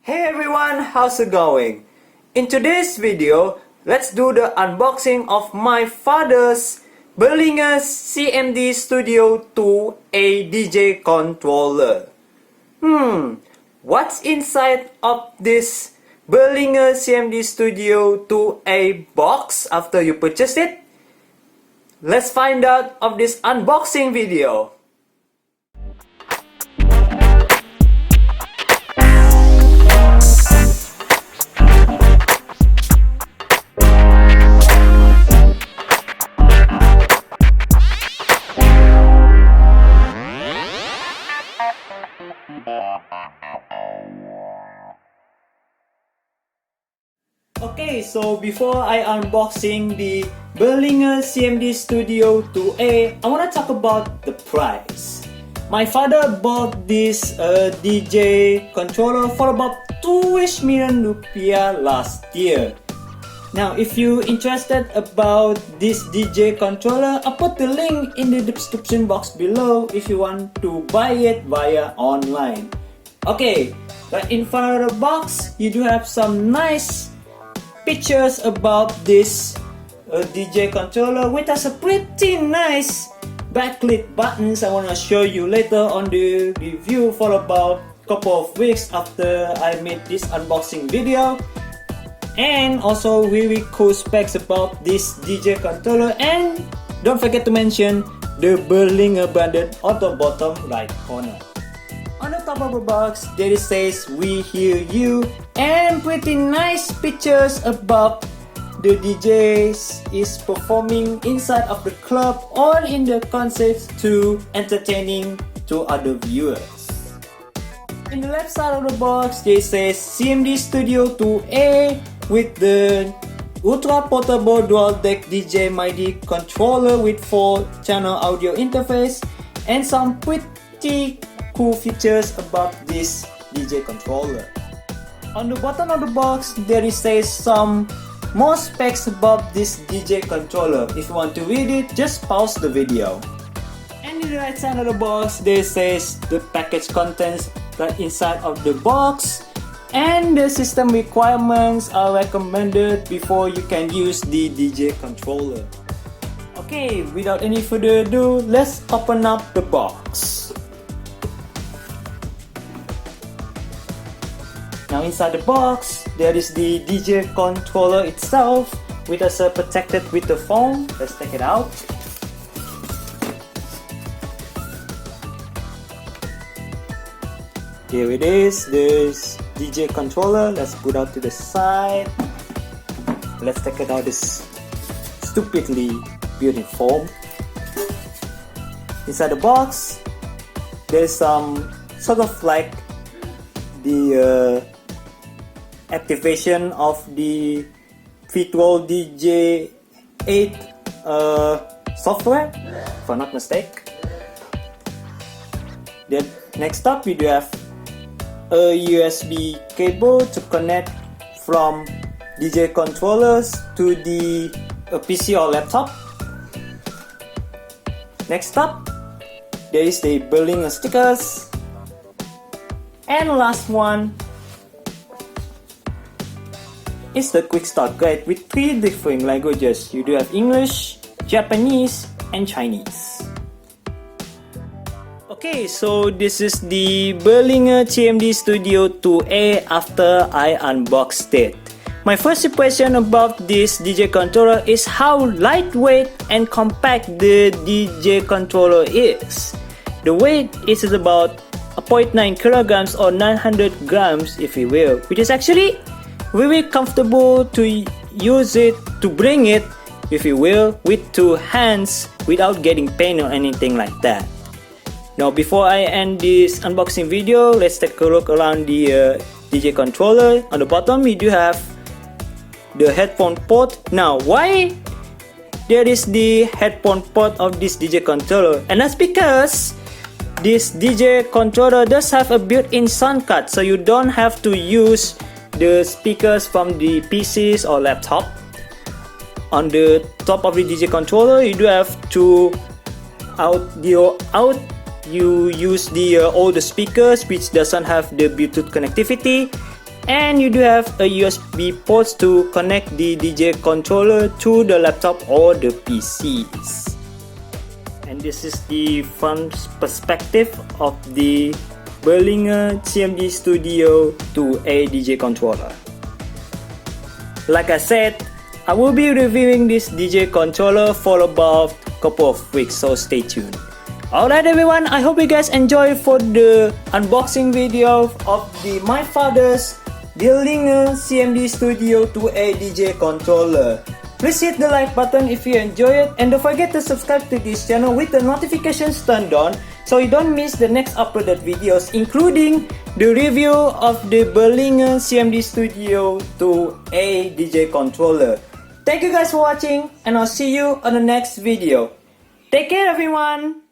Hey everyone, how's it going? In today's video, let's do the unboxing of my father's Behringer CMD Studio 2A DJ controller. What's inside of this Behringer CMD Studio 2A box after you purchase it? Let's find out of this unboxing video. Okay, so before I unboxing the Behringer CMD Studio 2A, I want to talk about the price. My father bought this DJ controller for about 2-ish million rupiah last year. Now, if you're interested about this DJ controller, I'll put the link in the description box below if you want to buy it via online. Okay, right in front of the box, you do have some nice pictures about this DJ controller, which has a pretty nice backlit buttons. I want to show you later on the review for about a couple of weeks after I made this unboxing video. And also really cool specs about this DJ controller, and don't forget to mention the Behringer branded on the bottom right corner. On the top of the box, there it says "We hear you" and pretty nice pictures about the DJs is performing inside of the club or in the concerts to entertaining to other viewers. In the left side of the box, there says CMD Studio 2A with the ultra portable dual deck DJ MIDI controller with 4-channel audio interface and some pretty cool features about this DJ controller. On the bottom of the box, there is some more specs about this DJ controller. If you want to read it, just pause the video. And in the right side of the box, there says the package contents right inside of the box, and the system requirements are recommended before you can use the DJ controller. Okay, without any further ado, let's open up the box. Now inside the box, there is the DJ controller itself, which is protected with the foam. Let's take it out. Here it is, this DJ controller. Let's put out to the side. Let's take it out this stupidly built in foam. Inside the box, there's some sort of like the activation of the virtual DJ 8 software, if I'm not mistaken. Then next up, we do have a USB cable to connect from DJ controllers to the PC or laptop. Next up, there is the Behringer stickers. And last one is the quick start guide with 3 different languages. You do have English, Japanese, and Chinese. Okay, so this is the Behringer CMD Studio 2A after I unboxed it. My first impression about this DJ controller is how lightweight and compact the DJ controller is. The weight is about 0.9 kilograms or 900 grams if you will, which is actually very comfortable to use it, to bring it if you will, with 2 hands without getting pain or anything like that. Now before I end this unboxing video, let's take a look around the DJ controller. On the bottom we do have the headphone port. Now why there is the headphone port of this DJ controller? And that's because this DJ controller does have a built-in sound card, so you don't have to use the speakers from the PCs or laptop. On the top of the DJ controller, you do have 2 audio out. You use the older speakers which doesn't have the Bluetooth connectivity, and you do have a USB port to connect the DJ controller to the laptop or the PCs. And this is the front perspective of the Behringer CMD Studio 2A DJ controller. Like I said, I will be reviewing this DJ controller for about a couple of weeks, so stay tuned. Alright everyone, I hope you guys enjoy for the unboxing video of my father's Behringer CMD Studio 2A DJ controller. Please hit the like button if you enjoy it, and don't forget to subscribe to this channel with the notifications turned on so you don't miss the next uploaded videos, including the review of the Behringer CMD Studio 2A DJ controller. Thank you guys for watching, and I'll see you on the next video. Take care everyone!